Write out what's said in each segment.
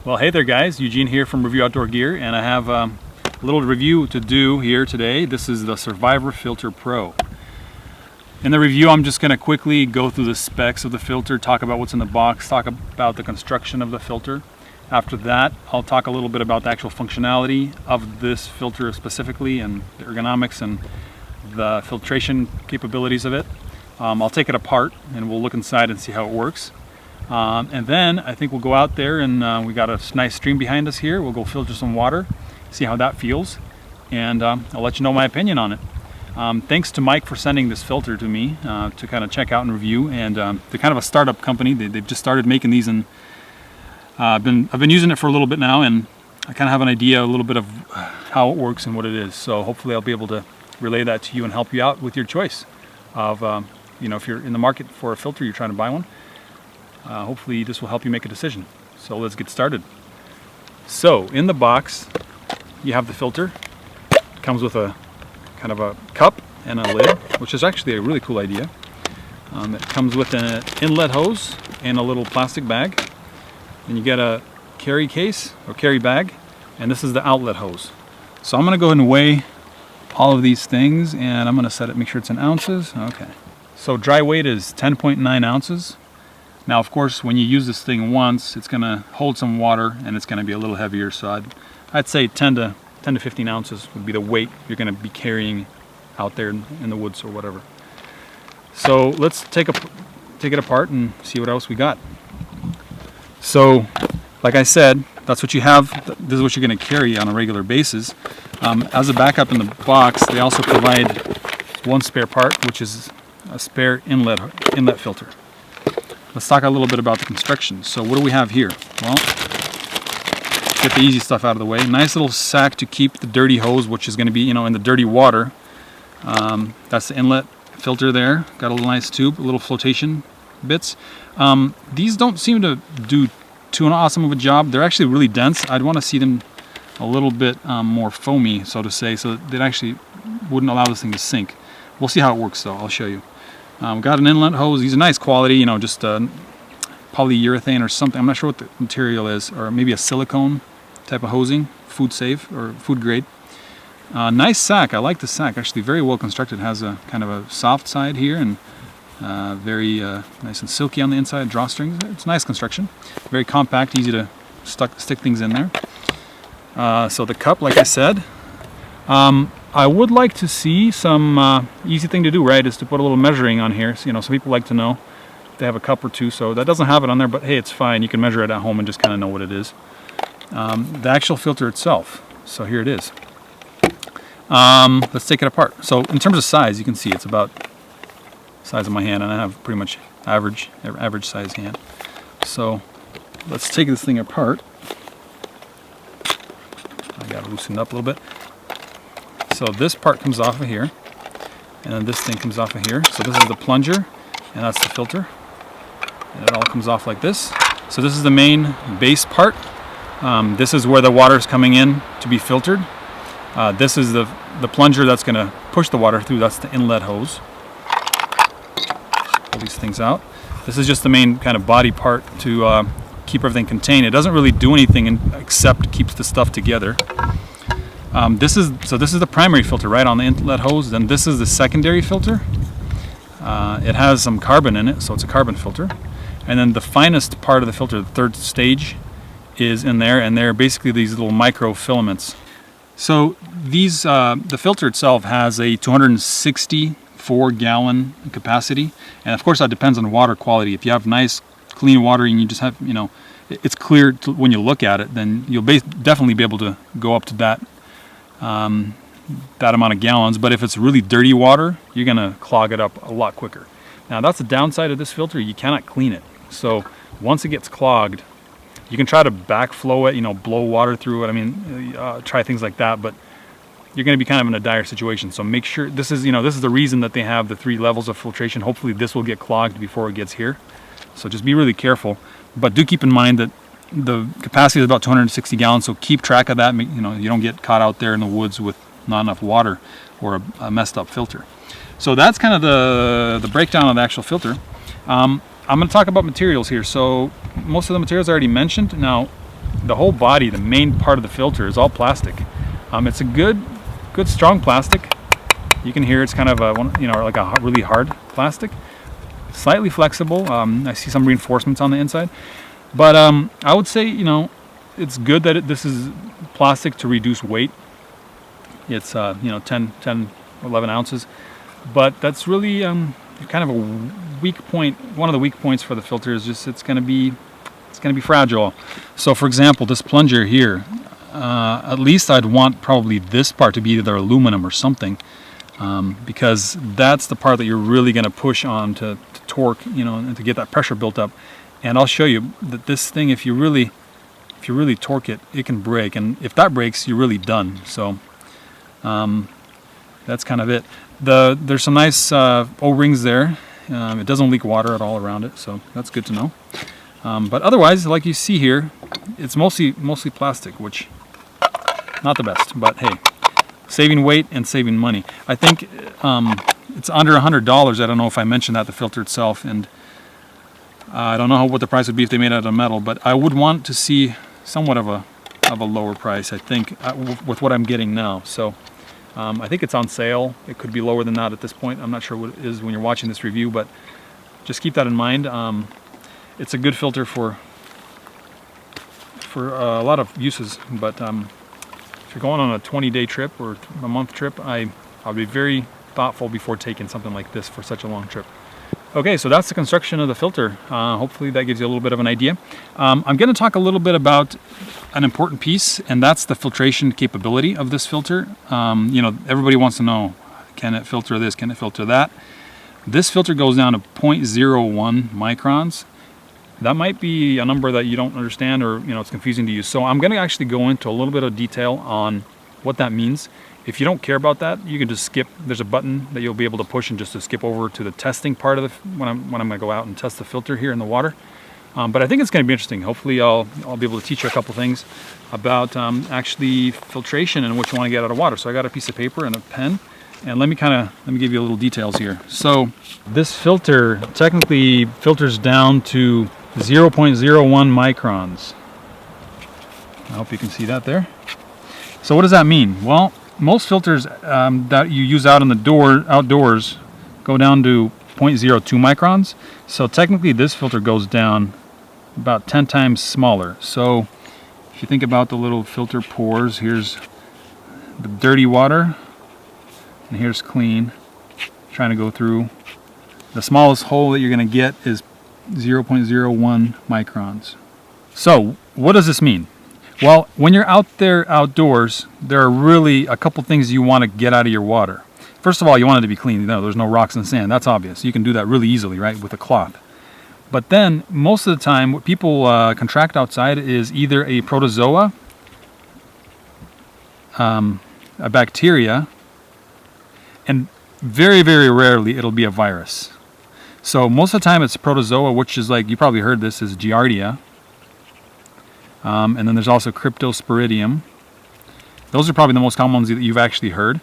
Well, hey there guys, Eugene here from Review Outdoor Gear, and I have a little review to do here today. This is the Survivor Filter Pro. In the review, I'm just going to quickly go through the specs of the filter, talk about what's in the box, talk about the construction of the filter. After that, I'll talk a little bit about the actual functionality of this filter specifically, and the ergonomics and the filtration capabilities of it. I'll take it apart and we'll look inside and see how it works. And then I think we'll go out there and we got a nice stream behind us here. We'll go filter some water, see how that feels, and I'll let you know my opinion on it. Thanks to Mike for sending this filter to me to kind of check out and review. And they're kind of a startup company. They've just started making these, and I've been using it for a little bit now, and I kind of have an idea a little bit of how it works and what it is. So hopefully I'll be able to relay that to you and help you out with your choice of, if you're in the market for a filter, you're trying to buy one. Hopefully this will help you make a decision. So let's get started. So in the box you have the filter. It comes with a kind of a cup and a lid, which is actually a really cool idea. It comes with an inlet hose and a little plastic bag. Then you get a carry case or carry bag, and this is the outlet hose. So I'm going to go ahead and weigh all of these things, and I'm going to set it, make sure it's in ounces. Okay. So dry weight is 10.9 ounces. Now, of course, when you use this thing once, it's going to hold some water and it's going to be a little heavier. So I'd say 10 to 15 ounces would be the weight you're going to be carrying out there in the woods or whatever. So let's take it apart and see what else we got. So, like I said, that's what you have. This is what you're going to carry on a regular basis. As a backup in the box, they also provide one spare part, which is a spare inlet filter. Let's talk a little bit about the construction. So what do we have here? Well, get the easy stuff out of the way. Nice little sack to keep the dirty hose, which is going to be, in the dirty water. That's the inlet filter there. Got a little nice tube, little flotation bits. These don't seem to do too awesome of a job. They're actually really dense. I'd want to see them a little bit more foamy, so to say, so that it actually wouldn't allow this thing to sink. We'll see how it works though. I'll show you. Got an inlet hose. These are nice quality, just polyurethane or something. I'm not sure what the material is, or maybe a silicone type of hosing, food safe or food grade. Nice sack. I like the sack. Actually, very well constructed. It has a kind of a soft side here and very nice and silky on the inside. Drawstrings. It's nice construction. Very compact, easy to stick things in there. So the cup, like I said. I would like to see some easy thing to do, right, is to put a little measuring on here. So, some people like to know if they have a cup or two, so that doesn't have it on there, but hey, it's fine. You can measure it at home and just kind of know what it is. The actual filter itself, so here it is. Let's take it apart. So in terms of size, you can see it's about the size of my hand, and I have pretty much average size hand. So let's take this thing apart. I got to loosen it up a little bit. So this part comes off of here, and then this thing comes off of here. So this is the plunger, and that's the filter. And it all comes off like this. So this is the main base part. This is where the water is coming in to be filtered. This is the plunger that's going to push the water through. That's the inlet hose. Pull these things out. This is just the main kind of body part to keep everything contained. It doesn't really do anything except keeps the stuff together. This is the primary filter, right, on the inlet hose. Then this is the secondary filter. It has some carbon in it, so it's a carbon filter. And then the finest part of the filter, the third stage, is in there, and they're basically these little microfilaments. So these, the filter itself has a 264-gallon capacity, and of course that depends on water quality. If you have nice, clean water and you just have, it's clear when you look at it, then you'll definitely be able to go up to that amount of gallons. But if it's really dirty water, you're gonna clog it up a lot quicker. Now that's the downside of this filter. You cannot clean it. So once it gets clogged, you can try to backflow it, blow water through it. Try things like that, but you're going to be kind of in a dire situation. So make sure this is the reason that they have the 3 levels of filtration. Hopefully this will get clogged before it gets here. So just be really careful, but do keep in mind that the capacity is about 260 gallons. So keep track of that. You don't get caught out there in the woods with not enough water or a messed up filter. So that's kind of the breakdown of the actual filter. I'm going to talk about materials here. So most of the materials I already mentioned. Now, the whole body, the main part of the filter, is all plastic. It's a good strong plastic. You can hear it's kind of like a really hard plastic, slightly flexible. I see some reinforcements on the inside, but I would say, it's good that this is plastic to reduce weight. It's 10, 11 ounces, but that's really kind of a weak point. One of the weak points for the filter is just it's going to be fragile. So for example, this plunger here, at least I'd want probably this part to be either aluminum or something, because that's the part that you're really going to push on to torque, and to get that pressure built up. And I'll show you that this thing, if you really torque it, it can break, and if that breaks, you're really done. So that's kind of it. There's some nice O-rings there. It doesn't leak water at all around it, so that's good to know. But otherwise, like you see here, it's mostly plastic, which not the best. But hey, saving weight and saving money. I think it's under $100. I don't know if I mentioned that, the filter itself, and I don't know what the price would be if they made it out of metal. But I would want to see somewhat of a lower price, I think, with what I'm getting now. So I think it's on sale. It could be lower than that at this point. I'm not sure what it is when you're watching this review, but just keep that in mind. It's a good filter for a lot of uses, but if you're going on a 20-day trip or a month trip, I'll be very thoughtful before taking something like this for such a long trip. Okay, so that's the construction of the filter. Hopefully that gives you a little bit of an idea. I'm going to talk a little bit about an important piece, and that's the filtration capability of this filter. Everybody wants to know, can it filter this, can it filter that? This filter goes down to 0.01 microns. That might be a number that you don't understand, or it's confusing to you. So I'm going to actually go into a little bit of detail on what that means. If you don't care about that, you can just skip. There's a button that you'll be able to push and just to skip over to the testing part of when I'm going to go out and test the filter here in the water. But I think it's going to be interesting. Hopefully I'll be able to teach you a couple things about actually filtration and what you want to get out of water. So I got a piece of paper and a pen, and let me give you a little details here. So this filter technically filters down to 0.01 microns. I hope you can see that there. So what does that mean? Well, most filters that you use out in the outdoors go down to 0.02 microns. So technically this filter goes down about 10 times smaller. So if you think about the little filter pores, here's the dirty water and here's clean, trying to go through. The smallest hole that you're going to get is 0.01 microns. So what does this mean? Well, when you're out there outdoors, there are really a couple things you want to get out of your water. First of all, you want it to be clean. There's no rocks and sand. That's obvious. You can do that really easily, right, with a cloth. But then, most of the time, what people contract outside is either a protozoa, a bacteria, and very, very rarely it'll be a virus. So most of the time it's protozoa, which is like, you probably heard this, is Giardia. And then there's also Cryptosporidium. Those are probably the most common ones that you've actually heard.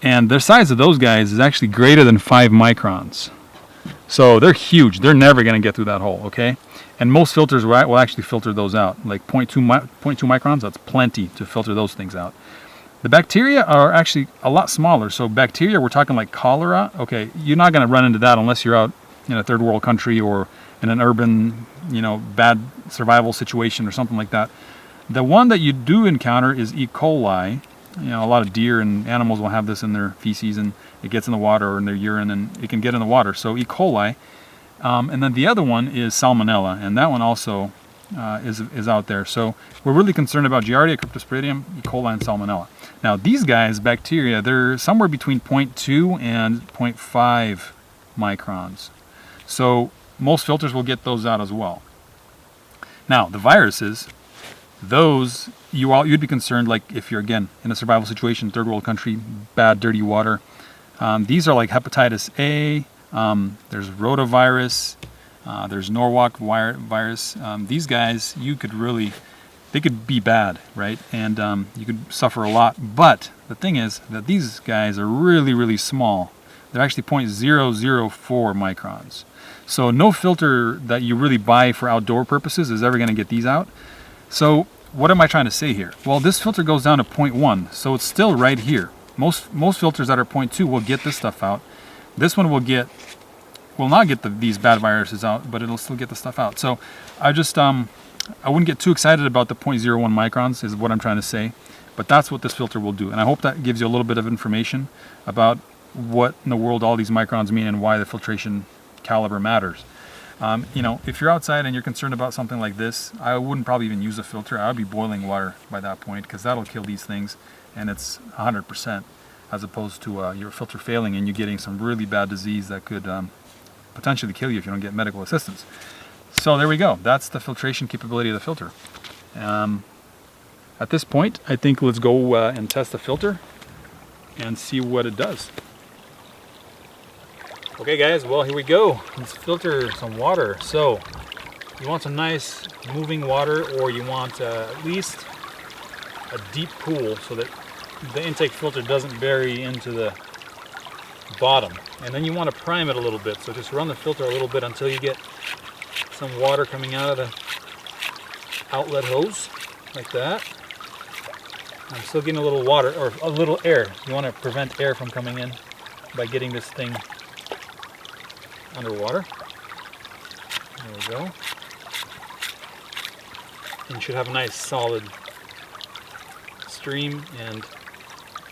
And the size of those guys is actually greater than 5 microns. So they're huge. They're never going to get through that hole, okay? And most filters will actually filter those out. Like 0.2 microns, that's plenty to filter those things out. The bacteria are actually a lot smaller. So bacteria, we're talking like cholera. Okay, you're not going to run into that unless you're out in a third world country or in an urban, bad survival situation or something like that. The one that you do encounter is E. coli. A lot of deer and animals will have this in their feces, and it gets in the water or in their urine, and it can get in the water. So E. coli. And then the other one is Salmonella, and that one also is out there. So we're really concerned about Giardia, Cryptosporidium, E. coli, and Salmonella. Now these guys, bacteria, they're somewhere between 0.2 and 0.5 microns. So most filters will get those out as well. Now the viruses, those you'd be concerned, like if you're again in a survival situation, third world country, bad dirty water. These are like hepatitis A. There's rotavirus. There's Norwalk virus. These guys, they could be bad, right? And you could suffer a lot. But the thing is that these guys are really, really small. They're actually 0.004 microns. So no filter that you really buy for outdoor purposes is ever going to get these out. So what am I trying to say here? Well, this filter goes down to 0.1, so it's still right here. Most filters that are 0.2 will get this stuff out. This one will not get these bad viruses out, but it'll still get the stuff out. So I just I wouldn't get too excited about the 0.01 microns is what I'm trying to say, but that's what this filter will do. And I hope that gives you a little bit of information about what in the world all these microns mean and why the filtration caliber matters. You know, if you're outside and you're concerned about something like this, I wouldn't probably even use a filter. I would be boiling water by that point, because that'll kill these things, and it's 100%, as opposed to your filter failing and you getting some really bad disease that could potentially kill you if you don't get medical assistance. So there we go. That's the filtration capability of the filter. At this point, I think let's go and test the filter and see what it does. Okay guys, well here we go. Let's filter some water. So you want some nice moving water, or you want at least a deep pool so that the intake filter doesn't bury into the bottom. And then you want to prime it a little bit, so just run the filter a little bit until you get some water coming out of the outlet hose, like that. I'm still getting a little water, or a little air. You want to prevent air from coming in by getting this thing underwater. There we go. And you should have a nice solid stream and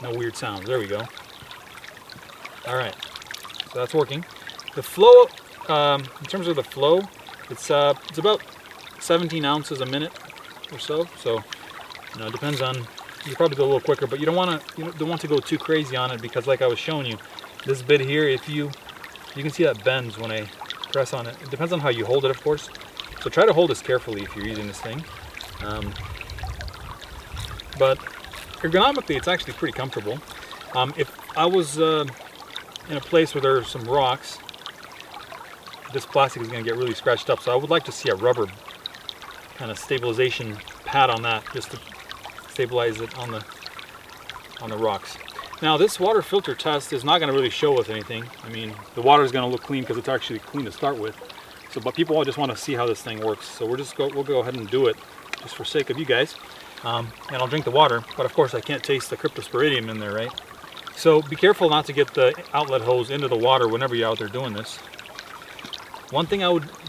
no weird sounds. There we go. All right, so that's working. The flow, in terms of the flow, it's about 17 ounces a minute or so. So, you know, it depends on. You probably go a little quicker, but you don't want to go too crazy on it, because, like I was showing you, this bit here, if you can see that bends when I press on it. It depends on how you hold it, of course. So try to hold this carefully if you're using this thing. But ergonomically, it's actually pretty comfortable. If I was in a place where there are some rocks, this plastic is going to get really scratched up. So I would like to see a rubber kind of stabilization pad on that, just to stabilize it on the rocks. Now this water filter test is not going to really show us anything. I mean, the water is going to look clean because it's actually clean to start with. So, but people all just want to see how this thing works. So we'll go ahead and do it just for sake of you guys. And I'll drink the water, but of course I can't taste the cryptosporidium in there, right? So be careful not to get the outlet hose into the water whenever you're out there doing this. One thing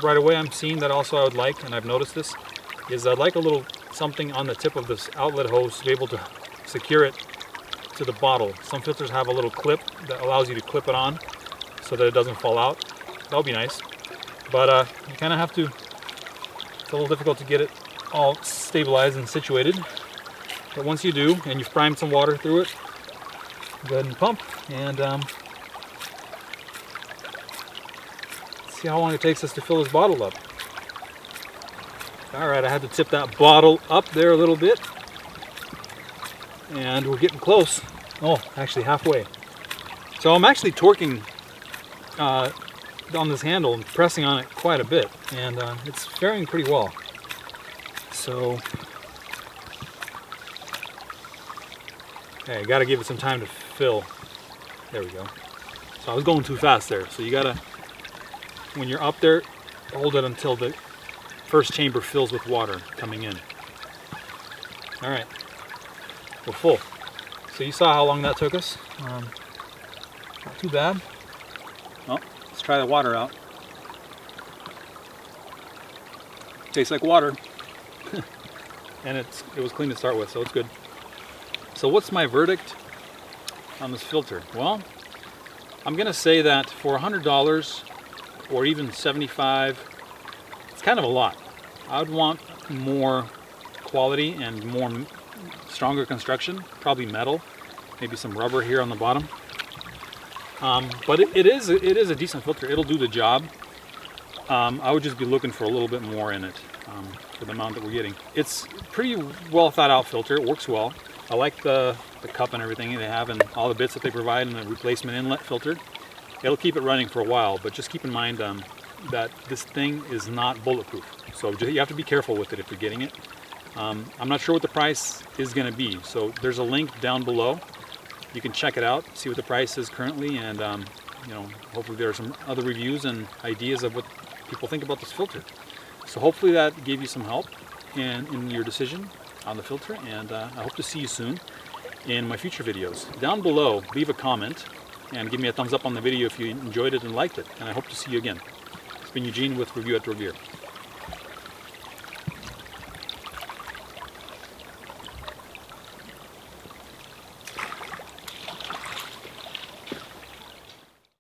right away I'm seeing that also I would like, and I've noticed this, is I'd like a little something on the tip of this outlet hose to be able to secure it to the bottle. Some filters have a little clip that allows you to clip it on so that it doesn't fall out. That would be nice. But you kind of have to, it's a little difficult to get it all stabilized and situated. But once you do, and you've primed some water through it, go ahead and pump, and see how long it takes us to fill this bottle up. All right, I had to tip that bottle up there a little bit. And we're getting close. Oh, actually halfway. So I'm actually torquing on this handle and pressing on it quite a bit, and it's faring pretty well. So, okay, got to give it some time to fill. There we go. So I was going too fast there. So you gotta, when you're up there, hold it until the first chamber fills with water coming in. All right. We're full. So you saw how long that took us. Not too bad. Well, let's try the water out. Tastes like water. And it was clean to start with, so it's good. So what's my verdict on this filter? Well, I'm gonna say that for $100 or even $75, it's kind of a lot. I would want more quality and more stronger construction, probably metal, maybe some rubber here on the bottom. But it is a decent filter. It'll do the job. I would just be looking for a little bit more in it for the amount that we're getting. It's pretty well thought out filter. It works well. I like the cup and everything they have and all the bits that they provide, and the replacement inlet filter. It'll keep it running for a while, but just keep in mind that this thing is not bulletproof. So you have to be careful with it if you're getting it. I'm not sure what the price is going to be, so there's a link down below. You can check it out, see what the price is currently, and you know, hopefully there are some other reviews and ideas of what people think about this filter. So hopefully that gave you some help in your decision. on the filter, and I hope to see you soon in my future videos. Down below, leave a comment and give me a thumbs up on the video if you enjoyed it and liked it, and I hope to see you again. It's been Eugene with Review Outdoor Gear.